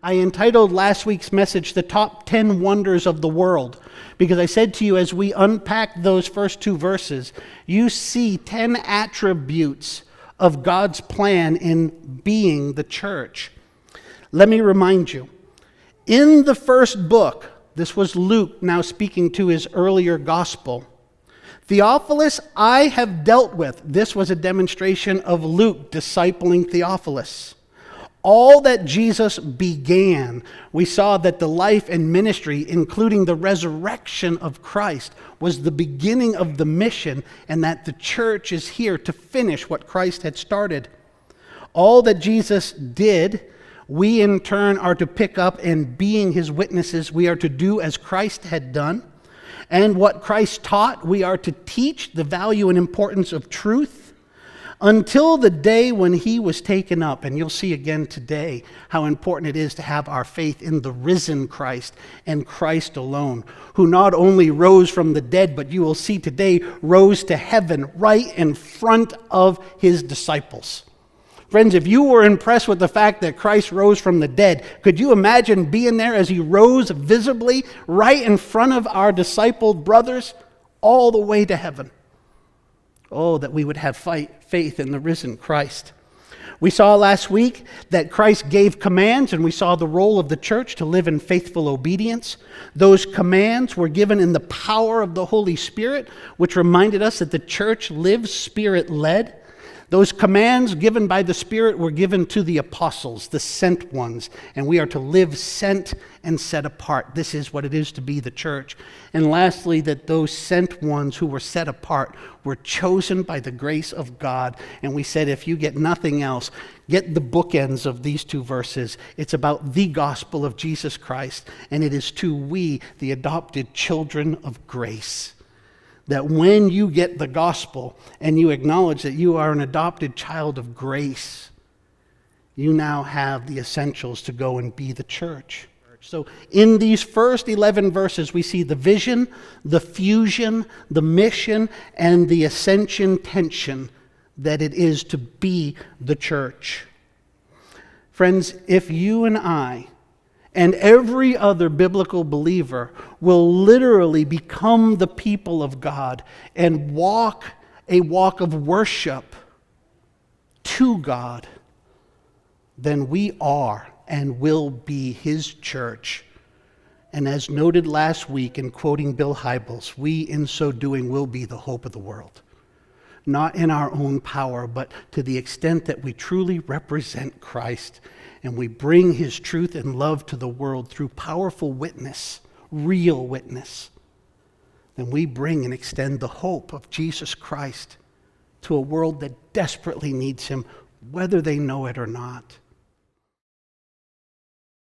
I entitled last week's message, The Top 10 Wonders of the World, because I said to you as we unpack those first two verses, you see 10 attributes of God's plan in being the church. Let me remind you, in the first book, this was Luke now speaking to his earlier gospel, Theophilus I have dealt with. This was a demonstration of Luke discipling Theophilus. All that Jesus began, we saw that the life and ministry, including the resurrection of Christ, was the beginning of the mission, and that the church is here to finish what Christ had started. All that Jesus did, we in turn are to pick up, and being his witnesses, we are to do as Christ had done. And what Christ taught, we are to teach the value and importance of truth, until the day when he was taken up. And you'll see again today how important it is to have our faith in the risen Christ and Christ alone, who not only rose from the dead, but you will see today rose to heaven right in front of his disciples. Friends, if you were impressed with the fact that Christ rose from the dead, could you imagine being there as he rose visibly right in front of our discipled brothers all the way to heaven? Oh, that we would have faith in the risen Christ. We saw last week that Christ gave commands, and we saw the role of the church to live in faithful obedience. Those commands were given in the power of the Holy Spirit, which reminded us that the church lives Spirit-led. Those commands given by the Spirit were given to the apostles, the sent ones, and we are to live sent and set apart. This is what it is to be the church. And lastly, that those sent ones who were set apart were chosen by the grace of God. And we said, if you get nothing else, get the bookends of these two verses. It's about the gospel of Jesus Christ, and it is to we, the adopted children of grace. That when you get the gospel and you acknowledge that you are an adopted child of grace, you now have the essentials to go and be the church. So in these first 11 verses, we see the vision, the fusion, the mission, and the ascension tension that it is to be the church. Friends, if you and I and every other biblical believer will literally become the people of God and walk a walk of worship to God, then we are and will be his church. And as noted last week in quoting Bill Hybels, we in so doing will be the hope of the world. Not in our own power, but to the extent that we truly represent Christ and we bring his truth and love to the world through powerful witness, real witness, then we bring and extend the hope of Jesus Christ to a world that desperately needs him, whether they know it or not.